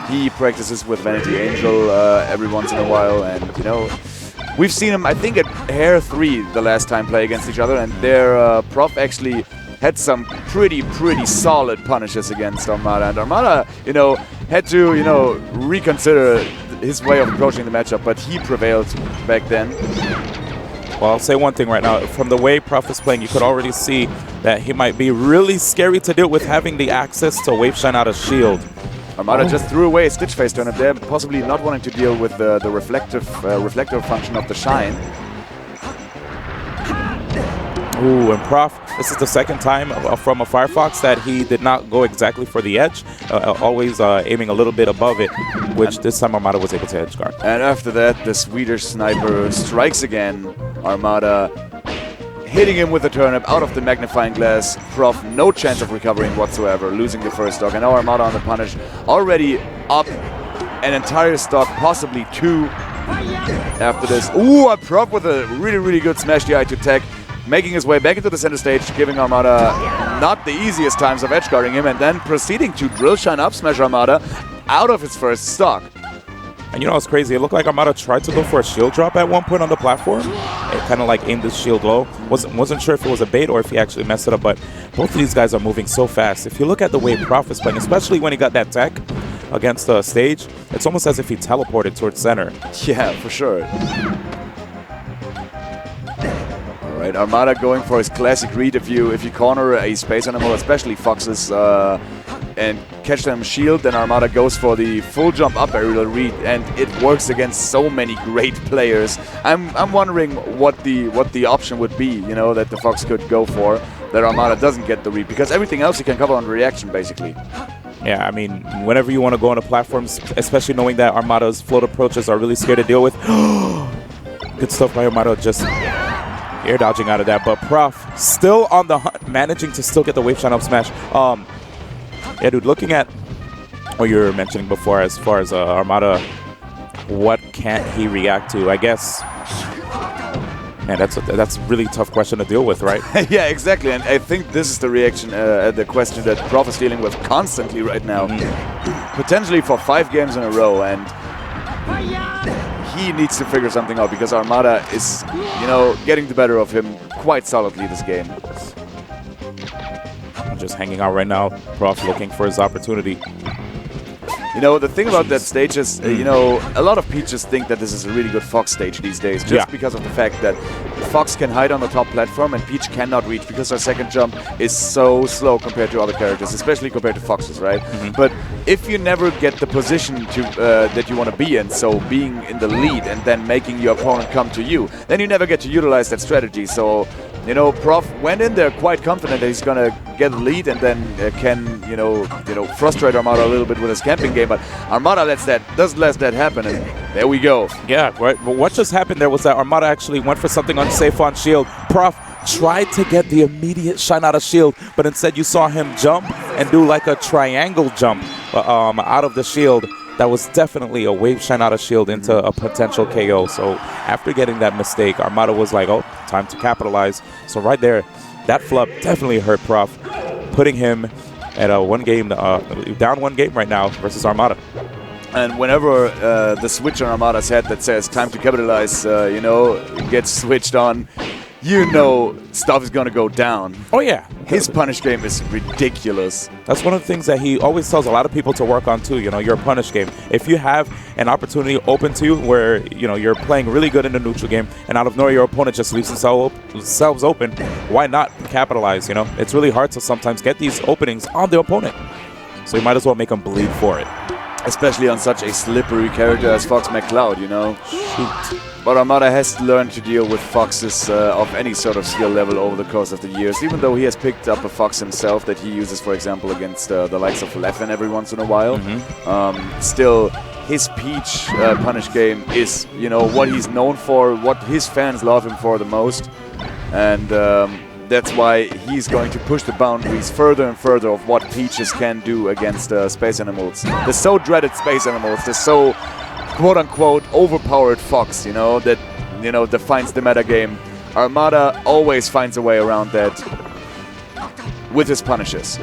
He practices with Vanity Angel every once in a while, and you know, we've seen him, I think, at Hair 3 the last time play against each other, and their Prof actually had some pretty solid punishes against Armada, and Armada, you know, had to, you know, reconsider his way of approaching the matchup, but he prevailed back then. Well, I'll say one thing right now. From the way Prof is playing, you could already see that he might be really scary to deal with having the access to Wave Shine out of shield. Armada just threw away a Stitch Face turnip there, possibly not wanting to deal with the reflective function of the Shine. Ooh, and Prof, this is the second time from a Firefox that he did not go exactly for the edge, always aiming a little bit above it, which this time Armada was able to edge guard. And after that, the Swedish sniper strikes again. Armada hitting him with the turnip out of the magnifying glass. Prof, no chance of recovering whatsoever, losing the first stock. And now Armada on the punish, already up an entire stock, possibly 2 after this. Ooh, a Prof with a really good smash DI to tech, making his way back into the center stage, giving Armada not the easiest times of edge guarding him, and then proceeding to drill shine up smash Armada out of his first stock. And you know what's crazy? It looked like Armada tried to go for a shield drop at one point on the platform. It kind of like aimed his shield low. Wasn't sure if it was a bait or if he actually messed it up, but both of these guys are moving so fast. If you look at the way Prof is playing, especially when he got that tech against the stage, it's almost as if he teleported towards center. Yeah, for sure. Right, Armada going for his classic read. If you corner a space animal, especially foxes, and catch them shield, then Armada goes for the full jump up aerial read, and it works against so many great players. I'm wondering what the option would be, you know, that the fox could go for, that Armada doesn't get the read, because everything else he can cover on reaction basically. Yeah, I mean, whenever you want to go on the platforms, especially knowing that Armada's float approaches are really scary to deal with. Good stuff by Armada, just air dodging out of that, but Prof still on the hunt, managing to still get the wave shine up smash. Yeah, dude, looking at what you were mentioning before as far as Armada, what can't he react to? I guess, man, that's a really tough question to deal with, right? Yeah, exactly, and I think this is the reaction, the question that Prof is dealing with constantly right now. Potentially for 5 games in a row, and he needs to figure something out, because Armada is, you know, getting the better of him quite solidly this game. Just hanging out right now. Prof looking for his opportunity. You know, the thing about that stage is, you know, a lot of Peaches think that this is a really good Fox stage these days, just because of the fact that Fox can hide on the top platform and Peach cannot reach, because her second jump is so slow compared to other characters, especially compared to Fox's, right? But if you never get the position to that you want to be in, so being in the lead and then making your opponent come to you, then you never get to utilize that strategy. So, you know, Prof went in there quite confident that he's gonna get the lead and then can, you know, frustrate Armada a little bit with his camping game. But Armada doesn't let that happen, and there we go. Yeah, right. But what just happened there was that Armada actually went for something unsafe on shield. Prof tried to get the immediate shine out of shield, but instead you saw him jump and do like a triangle jump out of the shield. That was definitely a wave shine out of shield into a potential KO. So after getting that mistake, Armada was like, oh, time to capitalize. So right there, that flub definitely hurt Prof, putting him at a down 1 game right now versus Armada. And whenever the switch on Armada's head that says time to capitalize, you know, gets switched on, you know stuff is going to go down. Oh, yeah. His punish game is ridiculous. That's one of the things that he always tells a lot of people to work on, too. You know, your punish game. If you have an opportunity open to you where, you know, you're playing really good in the neutral game and out of nowhere your opponent just leaves themselves open, why not capitalize, you know? It's really hard to sometimes get these openings on the opponent. So you might as well make them bleed for it. Especially on such a slippery character as Fox McCloud, you know? Shoot. But Armada has to learn to deal with foxes of any sort of skill level over the course of the years, even though he has picked up a fox himself that he uses, for example, against the likes of Leffen every once in a while. Still, his Peach punish game is, you know, what he's known for, what his fans love him for the most. And that's why he's going to push the boundaries further and further of what Peaches can do against space animals. The so dreaded space animals, the so quote-unquote overpowered fox, you know, that, you know, defines the meta game. Armada always finds a way around that with his punishes.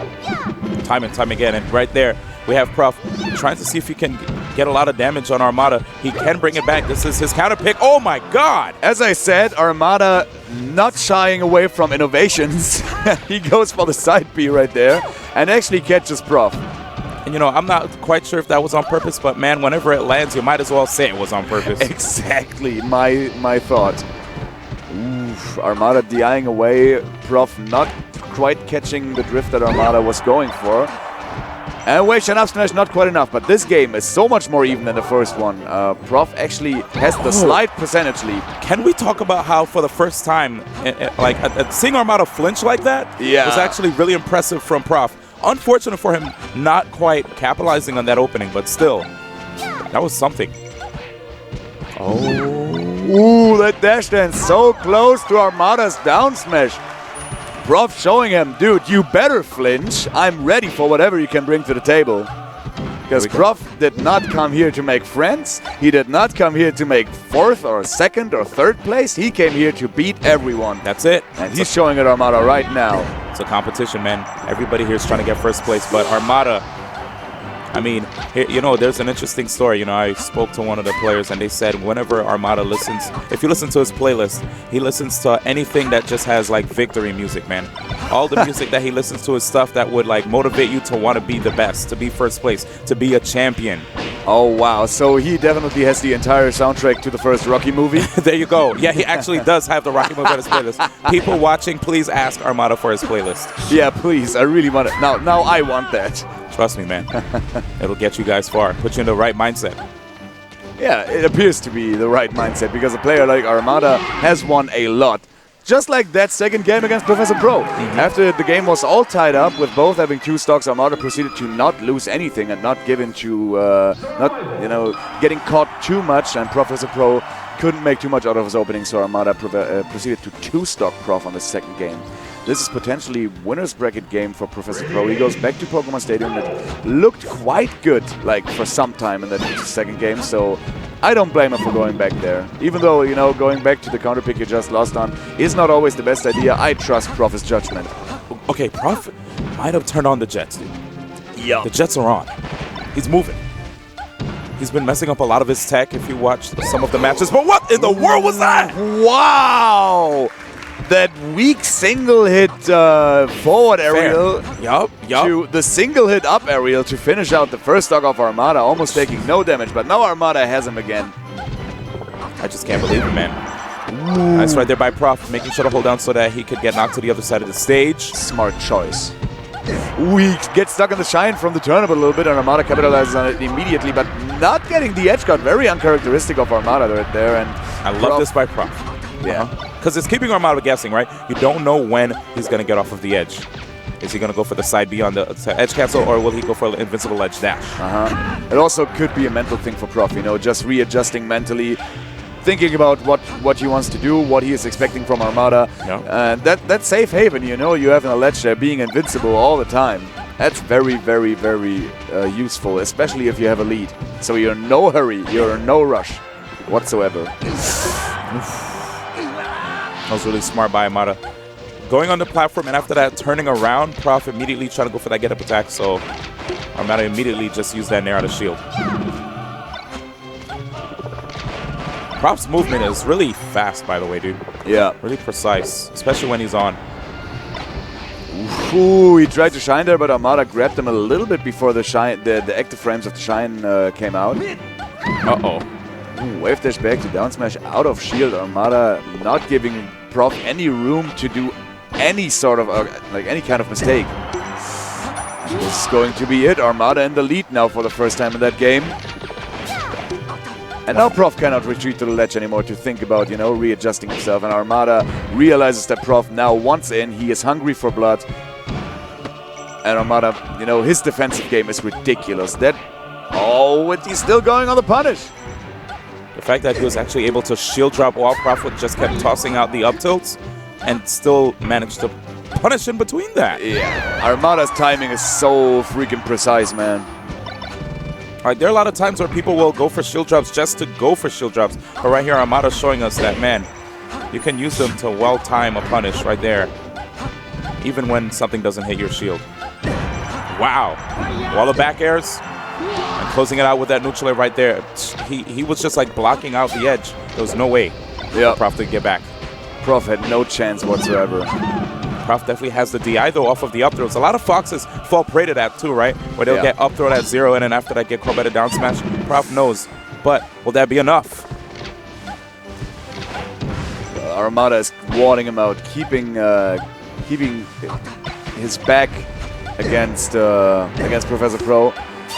Time and time again, and right there, We have Prof trying to see if he can get a lot of damage on Armada. He can bring it back. This is his counter pick. Oh my God! As I said, Armada not shying away from innovations. He goes for the side B right there and actually catches Prof. And, you know, I'm not quite sure if that was on purpose, but, man, whenever it lands, you might as well say it was on purpose. Exactly my thought. Oof, Armada DIing away. Prof not quite catching the drift that Armada was going for. And away, up smash, not quite enough. But this game is so much more even than the first one. Prof actually has the slight percentage lead. Can we talk about how, for the first time, seeing Armada flinch like that was actually really impressive from Prof. Unfortunate for him not quite capitalizing on that opening, but still, that was something. Oh. Ooh, that dash dance so close to Armada's down smash. Prof showing him, dude, you better flinch. I'm ready for whatever you can bring to the table. Because Prof did not come here to make friends. He did not come here to make 4th or 2nd or 3rd place. He came here to beat everyone. That's it. And he's showing it Armada right now. It's a competition, man. Everybody here is trying to get 1st place, but Armada, I mean, you know, there's an interesting story. You know, I spoke to one of the players, and they said whenever Armada listens, if you listen to his playlist, he listens to anything that just has, like, victory music, man. All the music that he listens to is stuff that would, like, motivate you to want to be the best, to be 1st place, to be a champion. Oh, wow. So he definitely has the entire soundtrack to the first Rocky movie. There you go. Yeah, he actually does have the Rocky movie on his playlist. People watching, please ask Armada for his playlist. Yeah, please. I really want it. Now I want that. Trust me, man. It'll get you guys far. Put you in the right mindset. Yeah, it appears to be the right mindset because a player like Armada has won a lot. Just like that second game against Professor Pro. After the game was all tied up with both having 2 stocks, Armada proceeded to not lose anything and not give into, getting caught too much, and Professor Pro couldn't make too much out of his opening, so Armada proceeded to 2-stock Prof on the second game. This is potentially winner's bracket game for Professor Pro. He goes back to Pokemon Stadium. It looked quite good, like, for some time in that second game, so I don't blame him for going back there. Even though, you know, going back to the counter pick you just lost on is not always the best idea, I trust Prof's judgment. Okay, Prof might have turned on the Jets, dude. Yeah. The Jets are on. He's moving. He's been messing up a lot of his tech if you watch some of the matches. But what in the world was that? Wow! That weak single hit forward aerial to the single hit up aerial to finish out the first stock of Armada, almost taking no damage, but now Armada has him again. I just can't believe it, man. Ooh. Nice right there by Prof, making sure to hold down so that he could get knocked to the other side of the stage. Smart choice. We get stuck in the shine from the turnip a little bit, and Armada capitalizes on it immediately, but not getting the edge guard. Very uncharacteristic of Armada right there. And I love this by Prof. Yeah. Because it's keeping Armada guessing, right? You don't know when he's going to get off of the edge. Is he going to go for the side B on the edge cancel, or will he go for an invincible edge dash? It also could be a mental thing for Prof, you know, just readjusting mentally, thinking about what he wants to do, what he is expecting from Armada. And that safe haven, you know, you have in a ledge there being invincible all the time. That's very, very, very useful, especially if you have a lead. So you're in no hurry, you're in no rush whatsoever. That was really smart by Armada. Going on the platform, and after that, turning around, Prof immediately trying to go for that get-up attack, so Armada immediately just used that Nair out of shield. Prof's movement is really fast, by the way, dude. Yeah. Really precise, especially when he's on. Ooh, he tried to shine there, but Armada grabbed him a little bit before the active frames of the shine came out. Uh-oh. Wave dash back to down smash out of shield. Armada not giving Prof any room to do any sort of, any kind of mistake. This is going to be it. Armada in the lead now for the first time in that game. And now Prof cannot retreat to the ledge anymore to think about, you know, readjusting himself. And Armada realizes that Prof now wants in. He is hungry for blood. And Armada, you know, his defensive game is ridiculous. He's still going on the punish. The fact that he was actually able to shield drop while Prof just kept tossing out the up tilts and still managed to punish in between that. Yeah, Armada's timing is so freaking precise, man. All right, there are a lot of times where people will go for shield drops just to go for shield drops. But right here, Armada's showing us that, man, you can use them to well-time a punish right there, even when something doesn't hit your shield. Wow. Wall of back airs. And closing it out with that neutral air right there. He was just like blocking out the edge. There was no way for Prof to get back. Prof had no chance whatsoever. Prof definitely has the DI though off of the up throws. A lot of Foxes fall prey to that too, right? Where they'll get up throw at 0 and then after that get caught by the down smash. Prof knows. But will that be enough? Armada is warding him out, keeping his back against Professor Pro.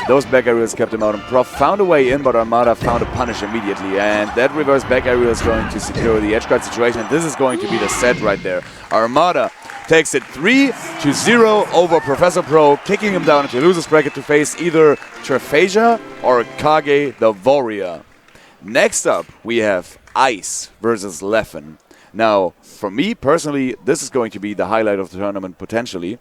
Those back aerials kept him out, and Prof found a way in, but Armada found a punish immediately. And that reverse back aerial is going to secure the edge guard situation, and this is going to be the set right there. Armada takes it 3-0 over Professor Pro, kicking him down into losers bracket to face either Trephasia or Kage the Warrior. Next up, we have Ice versus Leffen. Now, for me personally, this is going to be the highlight of the tournament potentially.